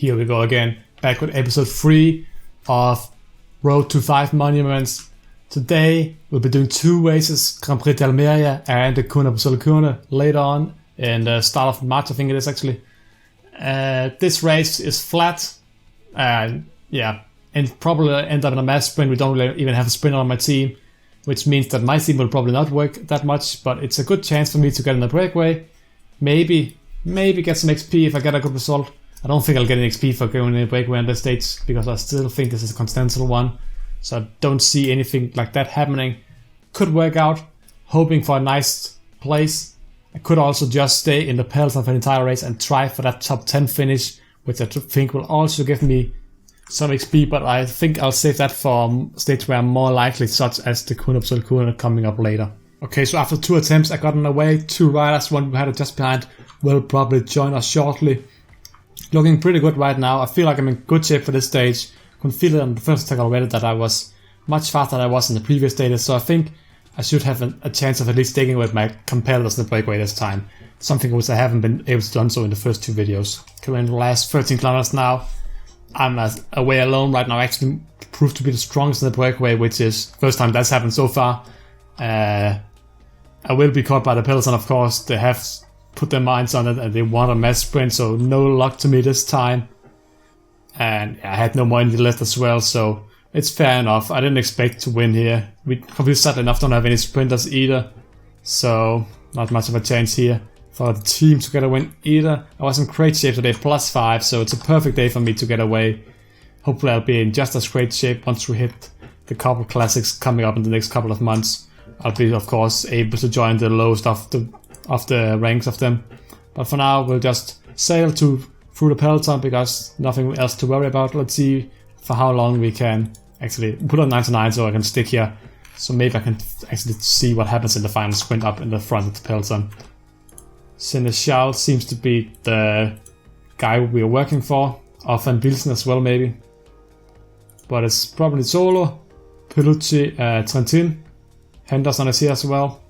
Here we go again, back with episode 3 of Road to 5 Monuments. Today we'll be doing 2 races, Grand Prix d'Almeria and the Kuna Busolcuna later on in the start of March, I think it is actually. This race is flat, and probably end up in a mass sprint. We don't really even have a sprinter on my team, which means that my team will probably not work that much, but it's a good chance for me to get in the breakaway. Maybe get some XP if I get a good result. I don't think I'll get an XP for going in the breakaway on this stage, because I still think this is a continental one. So I don't see anything like that happening. Could work out, hoping for a nice place. I could also just stay in the peloton for the entire race and try for that top 10 finish, which I think will also give me some XP, but I think I'll save that for stages where I'm more likely, such as the Kuna Busolcuna coming up later. Okay, so after 2 attempts I got on the way. 2 riders, one who had it just behind, will probably join us shortly. Looking pretty good right now. I feel like I'm in good shape for this stage. I can feel it on the first attack already that I was much faster than I was in the previous stages, so I think I should have a chance of at least sticking with my competitors in the breakaway this time. Something which I haven't been able to do so in the first 2 videos. Okay, in the last 13 kilometers now, I'm away alone right now. I actually proved to be the strongest in the breakaway, which is first time that's happened so far. I will be caught by the peloton, of course. They have put their minds on it and they want a mass sprint, so no luck to me this time. And I had no money left as well, so it's fair enough. I didn't expect to win here. We sadly enough don't have any sprinters either, so not much of a chance here for the team to get a win either. I was in great shape today, +5, so it's a perfect day for me to get away. Hopefully I'll be in just as great shape once we hit the couple classics coming up in the next couple of months. I'll be, of course, able to join the lowest of the ranks of them. But for now, we'll just sail through the peloton because nothing else to worry about. Let's see for how long we can actually put on 99 so I can stick here. So maybe I can actually see what happens in the final sprint up in the front of the peloton. Seneschal seems to be the guy we are working for. Or Van Bilsen as well, maybe. But it's probably Solo, Pelucci, Trentin. Henderson is here as well.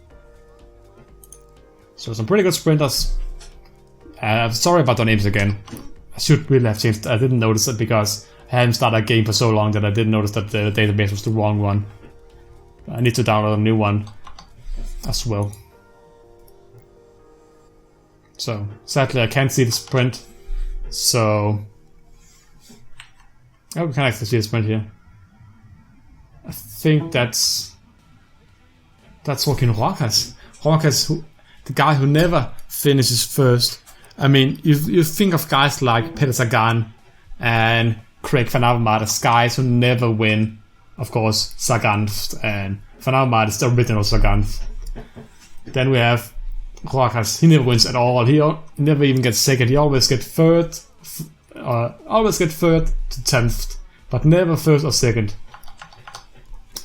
So some pretty good sprinters. Sorry about the names again. I should really have changed. I didn't notice it because I hadn't started a game for so long that I didn't notice that the database was the wrong one. I need to download a new one as well. So sadly I can't see the sprint. So oh, we can actually see the sprint here. I think that's fucking Rojas. Rojas, the guy who never finishes first. I mean, you think of guys like Peter Sagan and Craig Van Avermaet as guys who never win. Of course, Sagan and Van Avermaet is the original Sagan. Then we have Rojas. He never wins at all. He never even gets second. He always gets third to 10th, but never first or second.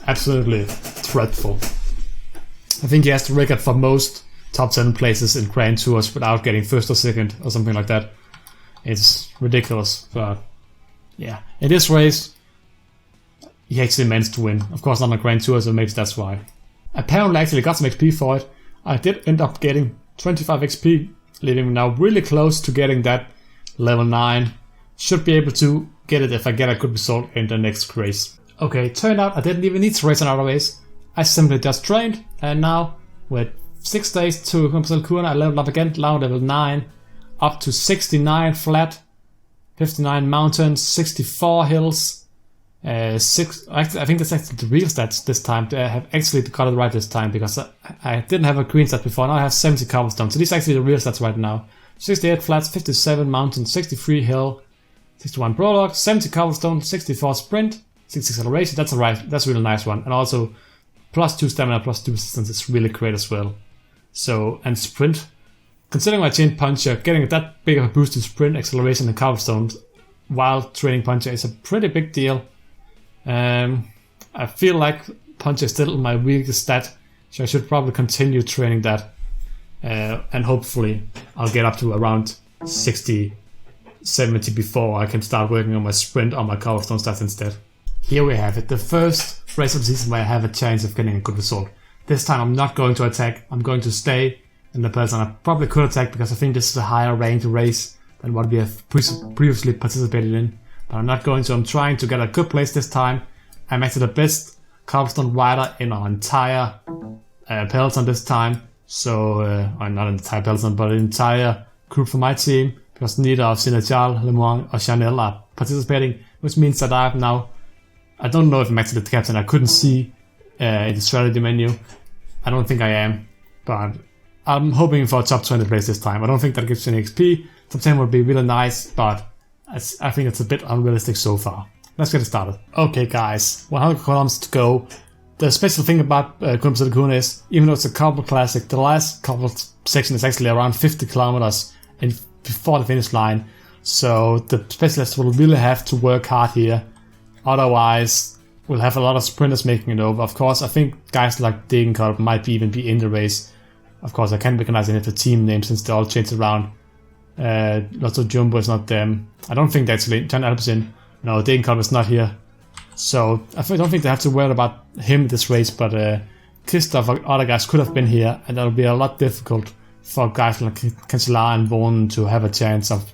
Absolutely dreadful. I think he has the record for most top 10 places in Grand Tours without getting first or second or something like that. It's ridiculous, but yeah. In this race, he actually managed to win. Of course not on Grand Tour, so maybe that's why. Apparently I actually got some XP for it. I did end up getting 25 XP, leaving me now really close to getting that level 9. Should be able to get it if I get a good result in the next race. Okay, turned out I didn't even need to race another race. I simply just trained, and now with 6 days to Busolcuna, I leveled up again, now level 9, up to 69 flat, 59 mountains, 64 hills, 6. I think that's actually the real stats this time. I have actually got it right this time because I didn't have a green stat before. Now I have 70 cobblestone, so these are actually the real stats right now. 68 flats, 57 mountains, 63 hill, 61 prologue, 70 cobblestone, 64 sprint, 60 acceleration. That's a really nice one, and also +2 stamina, +2 resistance is really great as well. So, and sprint, considering my chain puncher, getting that big of a boost in sprint, acceleration and cobblestone while training puncher is a pretty big deal. I feel like puncher is still my weakest stat, so I should probably continue training that. And hopefully I'll get up to around 60, 70 before I can start working on my sprint or my cobblestone stats instead. Here we have it, the first race of the season where I have a chance of getting a good result. This time I'm not going to attack, I'm going to stay in the person. I probably could attack because I think this is a higher ranked race than what we have previously participated in. But I'm not going to. I'm trying to get a good place this time. I'm actually the best cobblestone rider in our entire peloton this time. So, or not in the entire peloton, but the entire group for my team. Because neither of Sinachal, Lemong, or Chanel are participating. Which means that I don't know if I'm actually the captain. I couldn't see in the strategy menu. I don't think I am. But I'm hoping for a top 20 place this time. I don't think that gives any XP. Top 10 would be really nice, but I think it's a bit unrealistic so far. Let's get it started. Okay guys, 100 kilometers to go. The special thing about Kuna is, even though it's a cobble classic, the last cobble section is actually around 50 kilometers before the finish line. So the specialists will really have to work hard here. Otherwise, we'll have a lot of sprinters making it over. Of course, I think guys like TINKOFF might even be in the race. Of course, I can't recognize any of the team names since they all changed around. Lots of Jumbo is not them. I don't think that's John Alpecin. No, TINKOFF is not here. So I don't think they have to worry about him this race, but Christoph or other guys could have been here, and that'll be a lot difficult for guys like Cancellar and Vaughan to have a chance of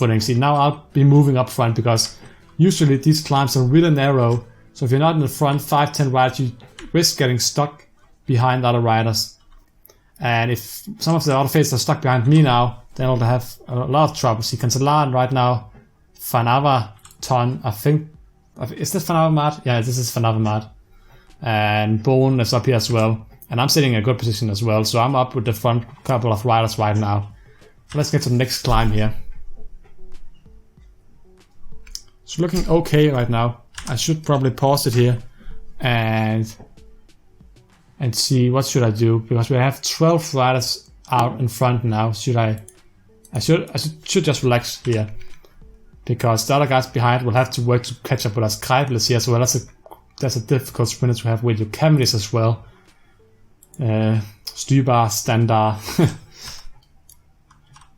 winning. See, now I'll be moving up front because usually these climbs are really narrow. So if you're not in the front 5-10 riders, you risk getting stuck behind other riders. And if some of the other faces are stuck behind me now, then I'll have a lot of trouble. See, Cancellar right now, Van Averton, I think. Is this Van Avermaet? Yeah, this is Van Avermaet. And Bone is up here as well. And I'm sitting in a good position as well, so I'm up with the front couple of riders right now. Let's get to the next climb here. It's looking okay right now. I should probably pause it here and see what should I do, because we have 12 riders out in front now. I should just relax here, because the other guys behind will have to work to catch up with us. Kreibel is here as well. That's a difficult sprinter to have with you. Cavendish as well. Stybar, Standard.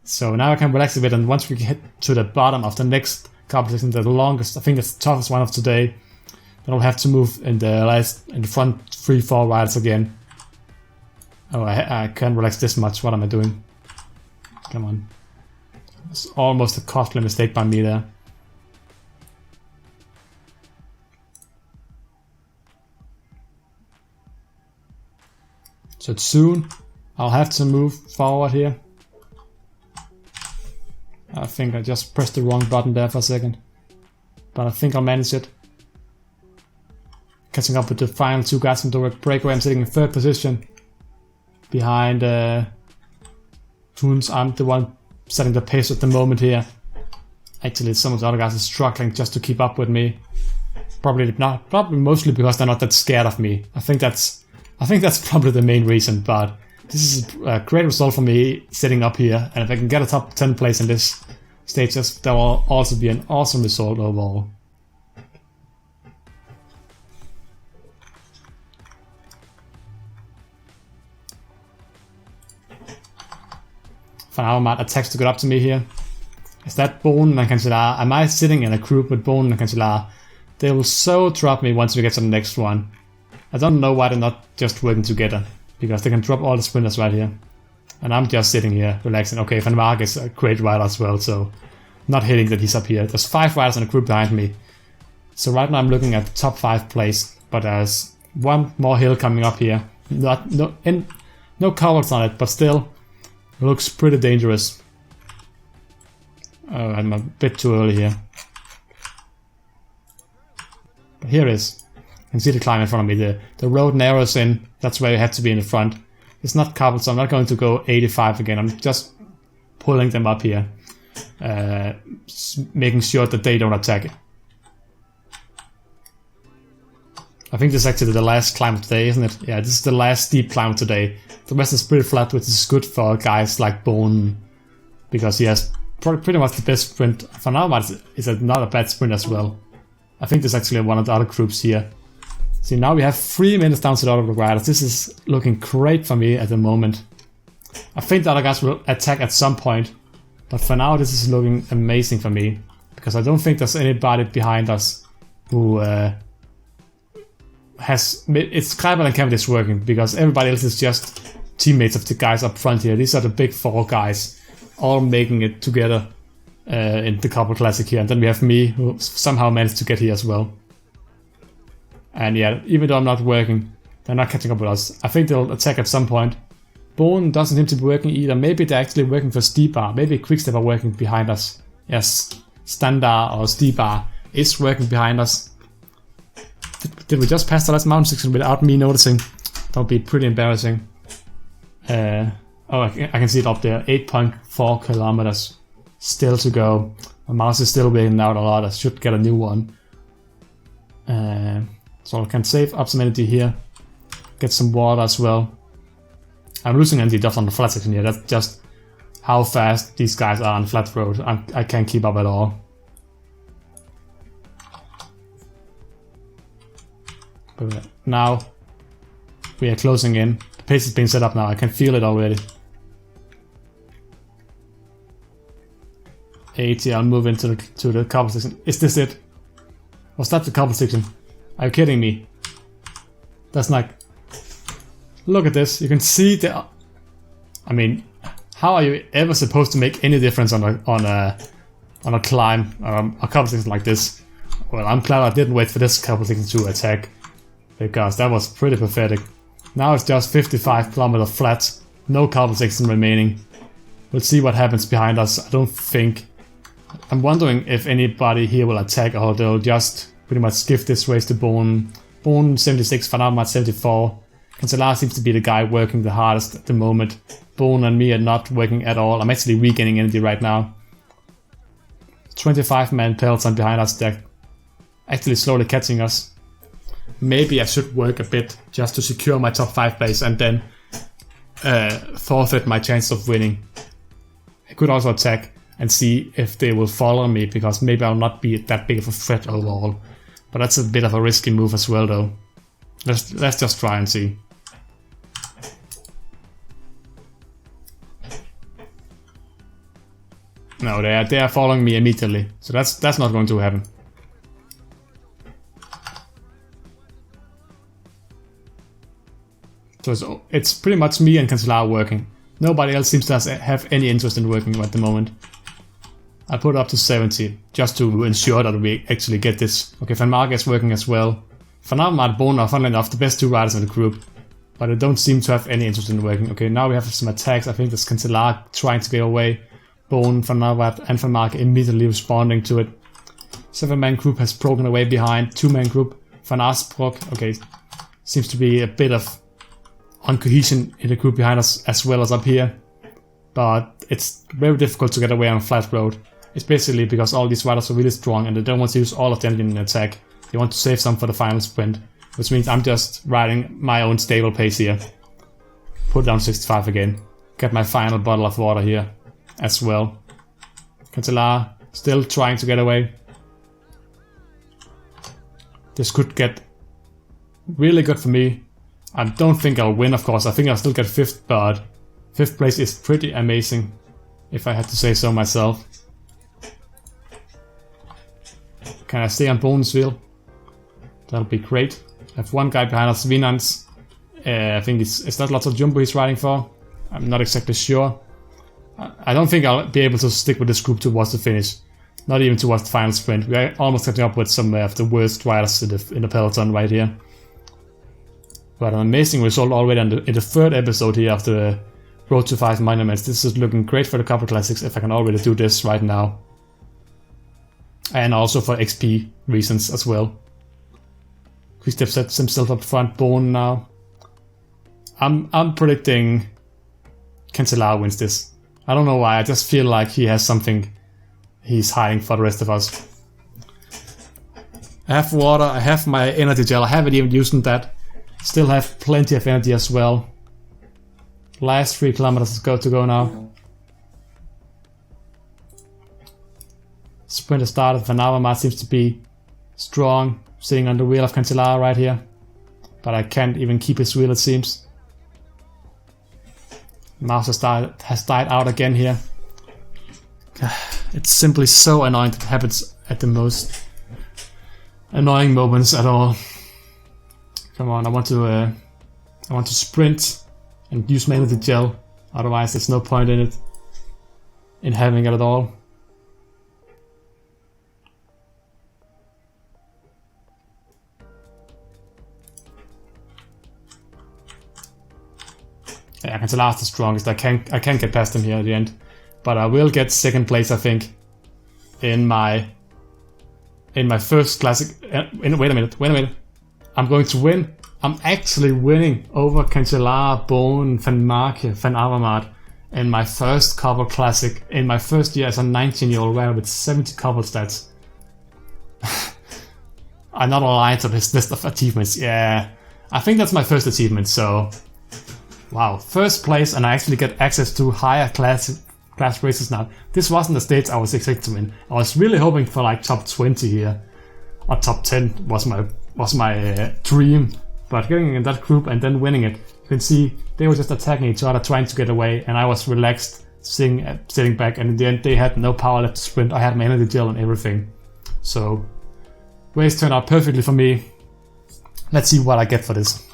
So now I can relax a bit, and once we get to the bottom of the next competition, the longest, I think that's the toughest one of today, then I'll have to move in the front 3-4 riders again. Oh, I can't relax this much. What am I doing? Come on. It's almost a costly mistake by me there. So soon I'll have to move forward here. I think I just pressed the wrong button there for a second, but I think I'll manage it. Catching up with the final two guys from the breakaway. I'm sitting in 3rd position behind Toons. I'm the one setting the pace at the moment here. Actually, some of the other guys are struggling just to keep up with me. Probably mostly because they're not that scared of me. I think that's probably the main reason, but this is a great result for me sitting up here, and if I can get a top 10 place in this stage, that will also be an awesome result overall. Van Avermaet attacks to get up to me here. Is that Bone and Cancellar? Am I sitting in a group with Bone and Cancellar? They will so drop me once we get to the next one. I don't know why they're not just working together, because they can drop all the sprinters right here. And I'm just sitting here, relaxing. Okay, Van Mark is a great rider as well, so not hitting that he's up here. There's 5 riders in a group behind me. So right now I'm looking at the top 5 place, but there's one more hill coming up here. No covers on it, but still, it looks pretty dangerous. Oh, I'm a bit too early here. But here it is. You can see the climb in front of me. The road narrows in. That's where you have to be in the front. It's not cobbled, so I'm not going to go 85 again. I'm just pulling them up here. Making sure that they don't attack it. I think this is actually the last climb of today, isn't it? Yeah, this is the last steep climb of today. The rest is pretty flat, which is good for guys like Bone, because he has pretty much the best sprint. For now, is not a bad sprint as well. I think this is actually one of the other groups here. See, now we have 3 minutes down to the other riders. This is looking great for me at the moment. I think the other guys will attack at some point, but for now this is looking amazing for me, because I don't think there's anybody behind us who it's Kreibel and Cavendish working, because everybody else is just teammates of the guys up front here. These are the big 4 guys, all making it together. in the Couple Classic here. And then we have me, who somehow managed to get here as well. And yeah, even though I'm not working, they're not catching up with us. I think they'll attack at some point. Bone doesn't seem to be working either. Maybe they're actually working for Stibar. Maybe Quickstep are working behind us. Yes, Standard or Stibar is working behind us. Did we just pass the last mountain section without me noticing? That would be pretty embarrassing. I can see it up there. 8.4 kilometers still to go. My mouse is still waiting out a lot. I should get a new one. So I can save up some energy here. Get some water as well. I'm losing energy just on the flat section here. That's just how fast these guys are on flat road. I can't keep up at all. But now we are closing in. The pace is being set up now. I can feel it already. 80. I'll move into the couple section. Is this it? Was that the couple section? Are you kidding me? That's like... Look at this. You can see the... I mean, how are you ever supposed to make any difference on a climb, a couple sections like this? Well, I'm glad I didn't wait for this couple sections to attack, because that was pretty pathetic. Now it's just 55 kilometer flat, no couple section remaining. We'll see what happens behind us. I don't think... I'm wondering if anybody here will attack, or they'll just pretty much give this race to Bone. Bone 76, Van Avermaet 74. Cancellara seems to be the guy working the hardest at the moment. Bone and me are not working at all. I'm actually regaining energy right now. 25-man peloton behind us. They're actually slowly catching us. Maybe I should work a bit just to secure my top 5 place and then forfeit my chance of winning. I could also attack and see if they will follow me, because maybe I'll not be that big of a threat overall. But that's a bit of a risky move as well though. Let's just try and see. No, they are following me immediately, so that's not going to happen. So it's pretty much me and Cancellara working. Nobody else seems to have any interest in working at the moment. I put it up to 70, just to ensure that we actually get this. Okay, Van Marke is working as well. Van Avermaet and Bone are, funnily enough, the best 2 riders in the group, but they don't seem to have any interest in working. Okay, now we have some attacks. I think there's Cancellara trying to get away. Bone, Van Avermaet and Van Marke immediately responding to it. 7-man group has broken away behind. 2-man group, Van Arsbroek, okay, seems to be a bit of uncohesion in the group behind us as well as up here. But it's very difficult to get away on a flat road. It's basically because all these riders are really strong and they don't want to use all of the energy in an attack. They want to save some for the final sprint, which means I'm just riding my own stable pace here. Put down 65 again. Get my final bottle of water here as well. Cancellara still trying to get away. This could get really good for me. I don't think I'll win, of course. I think I'll still get 5th, but 5th place is pretty amazing, if I had to say so myself. Can I stay on Bone's wheel? That'll be great. I have one guy behind us, Vinans. I think is that lots of Jumbo he's riding for? I'm not exactly sure. I don't think I'll be able to stick with this group towards the finish. Not even towards the final sprint. We're almost catching up with some of the worst riders in the peloton right here. But an amazing result already in the 3rd episode here of the Road to 5 Monuments. This is looking great for the Couple Classics if I can already do this right now. And also for XP reasons as well. Quickstep sets himself up front. Bone now. I'm predicting Cancellara wins this. I don't know why, I just feel like he has something he's hiding for the rest of us. I have water, I have my energy gel, I haven't even used that. Still have plenty of energy as well. Last 3 kilometers to go now. Sprint has started. Van Avermaet seems to be strong, sitting on the wheel of Cancellara right here. But I can't even keep his wheel, it seems. Mouse has died out again here. It's simply so annoying that it happens at the most annoying moments at all. Come on, I want to sprint and use my energy gel. Otherwise, there's no point in having it at all. Yeah, Cancelar is the strongest. I can't get past him here at the end. But I will get second place, I think, in my first classic. Wait a minute. I'm going to win. I'm actually winning over Cancelar, Bone, Van Marke, Van Avermaet in my first couple classic in my first year as a 19-year-old player with 70 couple stats. I'm not aligned to this list of achievements. Yeah, I think that's my first achievement. So, wow, first place, and I actually get access to higher class races now. This wasn't the stage I was expecting to win. I was really hoping for like top 20 here, or top 10 was my dream. But getting in that group and then winning it, you can see they were just attacking each other, trying to get away, and I was relaxed, sitting back. And in the end, they had no power left to sprint. I had my energy gel and everything. So, race turned out perfectly for me. Let's see what I get for this.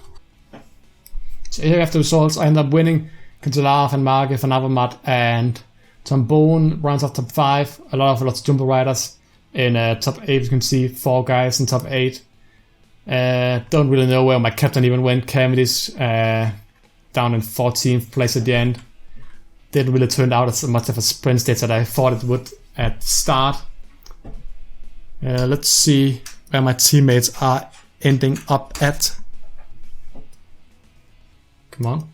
So here after the results, I end up winning Cancelar, Van Marke, Van Avermaet, and Tom Bone rounds off top 5. Lots of jumper riders in top 8. You can see 4 guys in top 8. Don't really know where my captain even went. Cavendish down in 14th place at the end. Didn't really turn out as much of a sprint stage that I thought it would at the start. Let's see where my teammates are ending up at. Come on.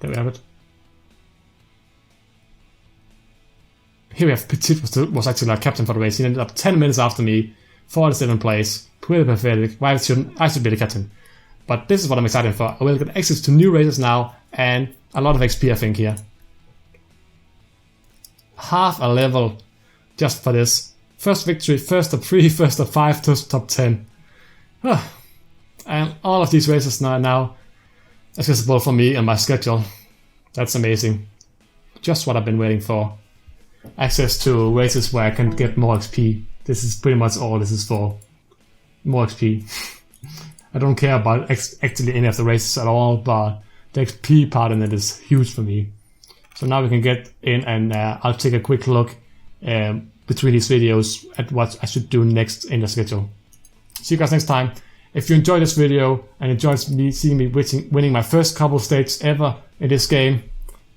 There we have it. Here we have Petit was actually our captain for the race. He ended up 10 minutes after me, 47th place. Pretty pathetic. Why should I be the captain? But this is what I'm excited for. I will get access to new races now and a lot of XP, I think, here. Half a level just for this. First victory, first of 3, first of 5, to top 10. And all of these races now accessible for me and my schedule. That's amazing. Just what I've been waiting for. Access to races where I can get more XP. This is pretty much all this is for. More XP. I don't care about actually any of the races at all, but the XP part in it is huge for me. So now we can get in and I'll take a quick look between these videos at what I should do next in the schedule. See you guys next time. If you enjoyed this video and enjoyed seeing me winning my first couple stages ever in this game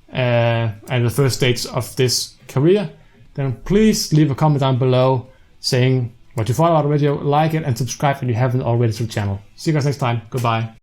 and the first stage of this career, then please leave a comment down below saying what you thought about the video, like it and subscribe if you haven't already to the channel. See you guys next time. Goodbye.